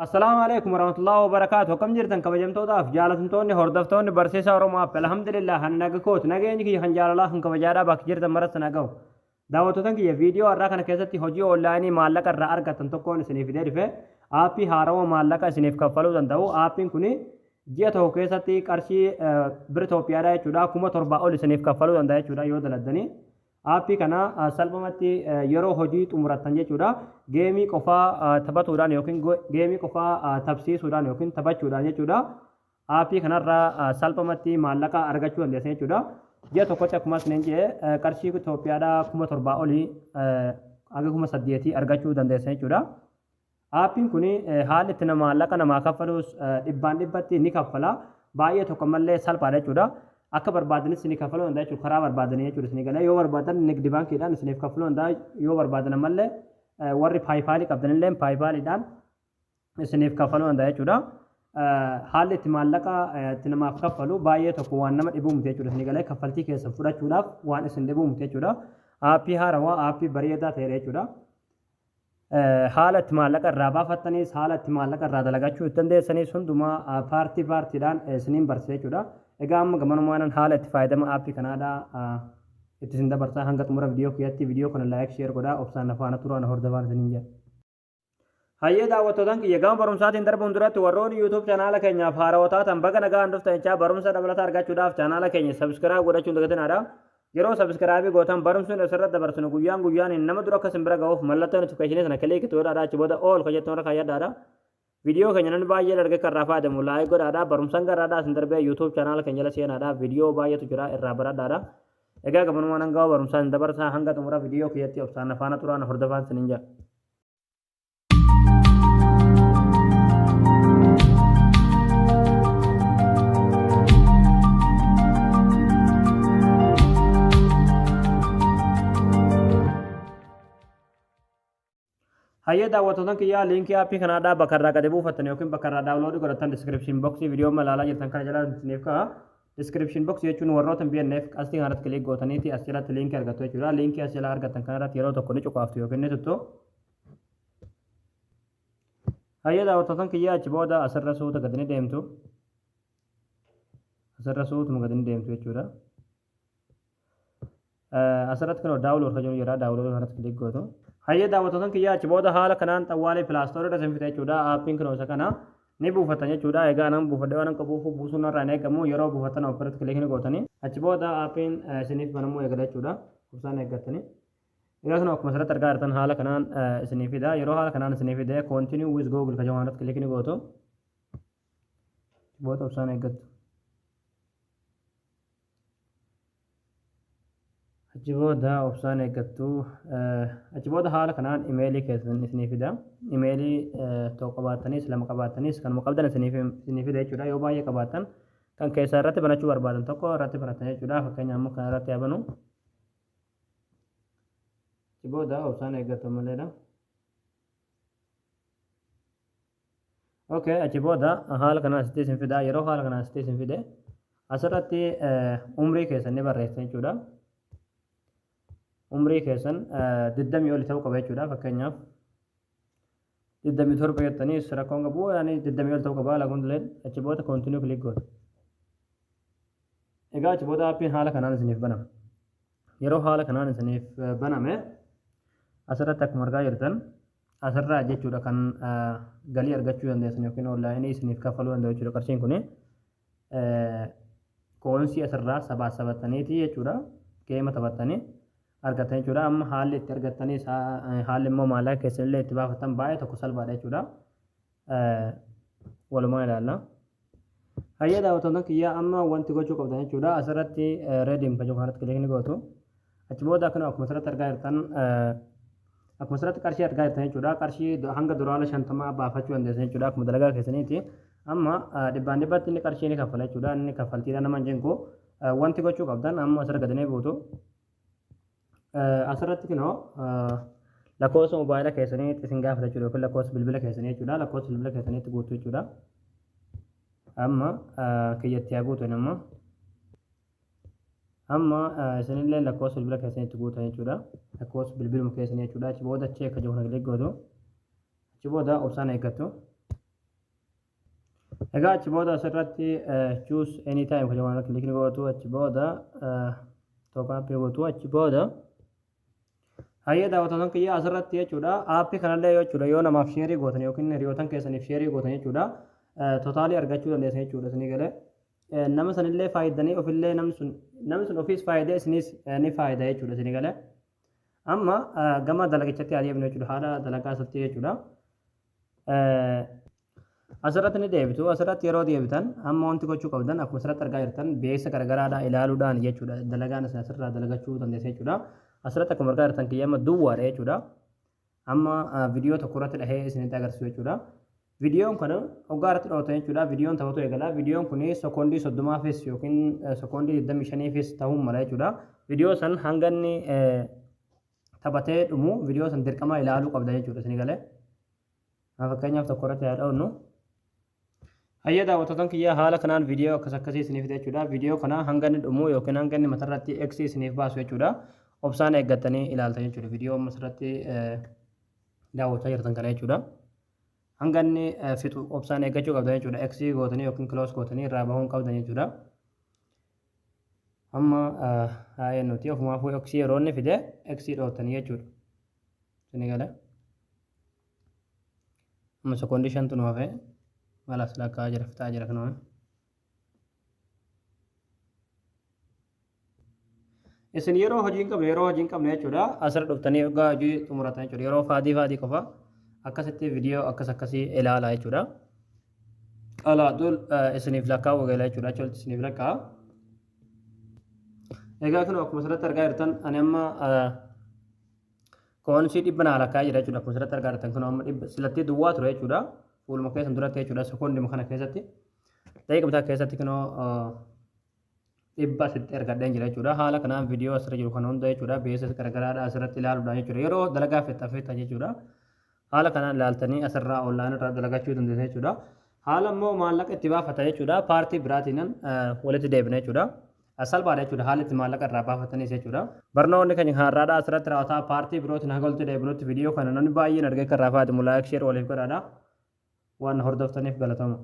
السلام عليكم ورحمة الله وبركاته. كم جرتن كبجمتودا في جالتنتوني هردفتوني برسيسا ورما الحمد لله هنغكوت نغيني كي خنجال الله هن كبجارا باك جرتن مرت نغو دعوتن كي فيديو أراكن كيستي هجي أونلايني مالك الرا أرغتن تكون سنيف ديرفه آبي هارو مالك سنيف كفلو دندو آبين كوني جيت هو كيستي قرشي برتو بيارا چودا كوما تربا اول سنيف كفلو دندا چودا يو دلدني آپی کنا سلبمتی یرو هجی تمرتن جچودا گیمی قفا تبتودان یوکین گیمی قفا تبسیسودان یوکین تبچودان جچودا آپی کنا را سلبمتی مالکا ارگچو اندسه چودا جه توکوچا کماس ننجه کرشی کو توپیادا کما تربا اولی اگه کما سدیتی ارگچو دندسه چودا آپین کنی حال اتنا مالکا نما کفلوس دبان دبتی نی کفلا بايه توکمله سلپاده چودا akka barbaadanis ni kafaloo ndaa jechuudha karaa barbaadanii jechuudha isin galee yoo barbaadan nigdi baankiidhaan isiniif kafaloo ndaa yoo barbaadan ammallee warri paayipaalii qabdanillee paayipaaliidhaan isiniif kafaloo ndaa jechuudha haalli itti maallaqa itti namaaf kafalu baay'ee tokko waan nama dhibuu miti jechuudha isin galee kaffaltii keessan fudhachuudhaaf waan isin dhibuu miti jechuudha aappii haarawaa aappii bareedaa ta'e jechuudha haala itti maallaqa irraa baafattanis haala itti maallaqa irraa dalagachuu dandeessanis hundumaa paartiidhaan isiniin barsiisa jechuudha egaa amma gamanumaan haala itti fayyadama aappii kanaadha itti isin dabarsaa hanga xumura viidiyoo kana laayik sheer godhaa obsaan afaana turaan hordofaan isiniin jedha. Hayyee daawwattootaan kiyya gama barumsaatiin darbuun duratti warroonni yuutuub chaanaala keenyaaf haarawaa taatan baga nagaan dhuftan jechaa barumsa dabalataa argachuudhaaf chaanaala keenya sabskiraayib godhachuun dagatinaadha. Yeroo sabskiraabii gootan barumsuun asirratti dabarsinu guyyaan nama dura akka simbira ga'uuf mallattoo notifikashinii sana kilikii to'adhaa achi booda ool kajettoon irra kaayyaadhaadha. Viidiyoo keenya nan baay'ee dargee kan irraa fayyadamu laayik godhaadha barumsaan garaadhaa isin darbee yuutuub chaanaala keenya jala seenaadha viidiyoo baay'eetu jira irraa baradhaadha. Egaa gamanumaan hanga barumsaan dabarsaa hanga xumura viidiyoo kiyyatti obsaan afaana turaan hordofaan isiniin jedha. Hayyee daawwattootaan kiyyaa liinkii aappii kanaadhaa bakka irraa gadi buufattan yookiin bakka irraa daawunloodii godhattan diskiripshin boksii viidiyoo malaalaa jirtan kana jala isiniif ka'a. Diskiripshin boksii jechuun warroota BNF qastii kanarratti kilik gootaniiti as jalatti liinkii argattu jechuudha. Liinkii as jala argattan kanarratti yeroo tokko ni cuqaaftu yookiin ni tuttu. Hayyee daawwattootaan kiyyaa achi booda asirra suuta gadi ni deemtu. Asirra suutuma gadi ni deemtu jechuudha. Asirratti kan daawunlood kan jira daawunlood kanarratti kilik gootu. Hayyee daawwattootaan kiyyaa achi booda haala kanaan xawwaalee pilaastorii irra sinfite jechuudha aappiin kun isa kana ni buufatan jechuudha egaa nan buufadhe waan akka buusuun irraa hin eegamu yeroo buufatan ofirratti kilikni gootanii achi booda aappiin isiniif banamuu eegala jechuudha obsaan eeggattanii egaa kun akkuma asirratti argaa jirtan haala kanaan isiniifidha yeroo haala kanaan isiniifide continue with google kan jedhamu kilikni gootu booda obsaan eeggattu. Achi booda obsaan eeggattu achi booda haala kanaan imeelii keessan isiniifida imeelii tokko qabaatanis lama qabaatanis kanuma qabdan isiniifida jechuudha yoo baay'ee qabaatan kan keessa irratti banachuu barbaadan tokko irratti banatan jechuudha fakkeenya ammoo kan irratti yabanu achi booda obsaan eeggattu maleedha. Okay achi booda haala kanaan asitti isinfida yeroo haala kanaan asitti isinfide asirratti umrii keessan ni barreessan jechuudha. Umrii keessan 20 oli ta'uu qaba jechuudha fakkeenyaaf 27 jettanii rakkoon qabu yaani 20 oli ta'uu qaba lagundilee achi booda continue click gootu. Egaa achi booda aappiin haala kanaan isiniif banama. Yeroo haala kanaan isiniif baname asirratti akkuma argaa jirtan asirraa jechuudha kan galii argachuu dandeessan yookiin onlaayinii isiniif kaffaluu danda'u jechuudha qarshiin kuni koonsii asirraa sabaataniiti jechuudha geema taphattanii argatan jechuudha amma haalli itti argattanii haalli immoo maallaqa keessanillee itti baafatan baay'ee tokko salphaadha jechuudha walumaa ilaalla. Hayyee daawwattootaan kiyyaa amma wanti gochuu qabdan jechuudha asirratti reediim kan jedhu kanatti kilikni gootu achi booda akkuma asirratti argaa jirtan akkuma asirratti qarshii argaa jirtan jechuudha qarshii hanga duraala 50 baafachuu dandeessan jechuudha akkuma dalagaa keessaniiti amma dhibbatti inni qarshii ni kaffala jechuudha inni kaffaltiidha nama hin jenku wanti gochuu qabdan amma asirra gadinee buutu. Asirratti kunoo lakkoofsa mobaayila keessanii isin gaafata jechuudha yookiin lakkoofsa bilbila keessanii jechuudha lakkoofsa bilbila keessaniitti guutu jechuudha amma kiyyatti haa guutu amma isinillee lakkoofsa bilbila keessaniitti guutan jechuudha lakkoofsa bilbiluma keessanii jechuudha achi booda cheeka jiru kana gootu achi booda obsaan eeggattu egaa achi booda asirratti choose anytime kan jedhamu kilikni gootu achi booda tooppaappii gootu achi booda hayyee daawwattoota kiyya asirratti jechuudha aappii kanallee jechuudha yoo namaaf sheerii gootan yookiin hiriyootan keessaniif sheerii gootan jechuudha tootaalii argachuu dandeessan jechuudha isinii galee nama sanillee faayidanii ofillee namni sun ofiis faayidee isinis ni faayida jechuudha isinii galee amma gama dalagichatti adeemnu jechuudha haala dalagaa isaatti jechuudha asirratti ni deebitu asirratti yeroo deebitan amma wanti gochuu qabdan akkuma asirratti argaa jirtan beeksisa garagaraadhaan ilaaluudhaan jechuudha dalagaan isin asirraa dalagachuu dandeessa jechuudha asirratti akkuma argaa jirtan kiyyama duwwaadha jechuudha amma viidiyoo tokko irratti dhahee isinitti agarsiisu jechuudha viidiyoon kana hoggaa irratti dhawatan jechuudha viidiyoon taphatu eegala viidiyoon kun sekoondii 30 yookiin sekoondii 25 ta'uu mala jechuudha viidiyoo san hanga inni taphatee dhumu viidiyoo san dirqama ilaaluu qabda jechuudha isin galee fakkeenyaaf tokko irratti yaada'uun hayyee daawwattoota kiyya haala kanaan viidiyoo akkasii isiniif jechuudha viidiyoo kana hanga inni dhumu yookiin hanga inni matarratti x isiniif baasu jechuudha obsaan eeggattanii ilaaltan jechuudha viidiyoo masirratti daawwachaa jirtan kana jechuudha hanga inni fixu obsaan eeggachuu qabdan jechuudha x gootanii yookiin close gootanii irraa bahuun qabdan jechuudha amma haayee nuti ofumaafuu x yeroo inni fide x dhootanii jechuudha isin galee amma sekoondii 5 nu hafe malas lakkaa jira fitaa jira kanuma isin yeroo hojii hin qabne jechuudha asirra dhuftanii hoggaa hojii xumuratan jechuudha yeroo faadii qofa akkasitti viidiyoo akkasii ilaalaa jechuudha alaatul isiniif lakkaa wagala jechuudha achitti isiniif lakkaa egaa kun akkuma asirratti argaa jirtan ani amma koonsii 100 lakkaa jira jechuudha akkuma asirratti argaa jirtan kun amma silatti duwwaa ture jechuudha fuuluma keessan duratti jechuudha sekoondii kana keessatti daqiiqa bitaa keessatti kunoo 100 argadheen jira jechuudha haala kanaan viidiyoo asirra jiru kan hunda jechuudha beeksisa garagaraadha asirratti ilaaluudhaan jechuudha yeroo dalagaa feetta jechuudha haala kanaan ilaaltanii asirraa onlaayinii irraa dalagachuu dandeessan jechuudha haala immoo maallaqa itti baafatan jechuudha paartii biraatiin walitti deebina jechuudha salphaadha jechuudha haala itti maallaqa irraa baafatanis jechuudha barnoonni keenya har'aadha asirratti raawwataa paartii birootiin haga walitti deebinutti viidiyoo kana namni baay'een argee kan raafaati laayik sheer waliif godhaadha waan hordoftaniif galatama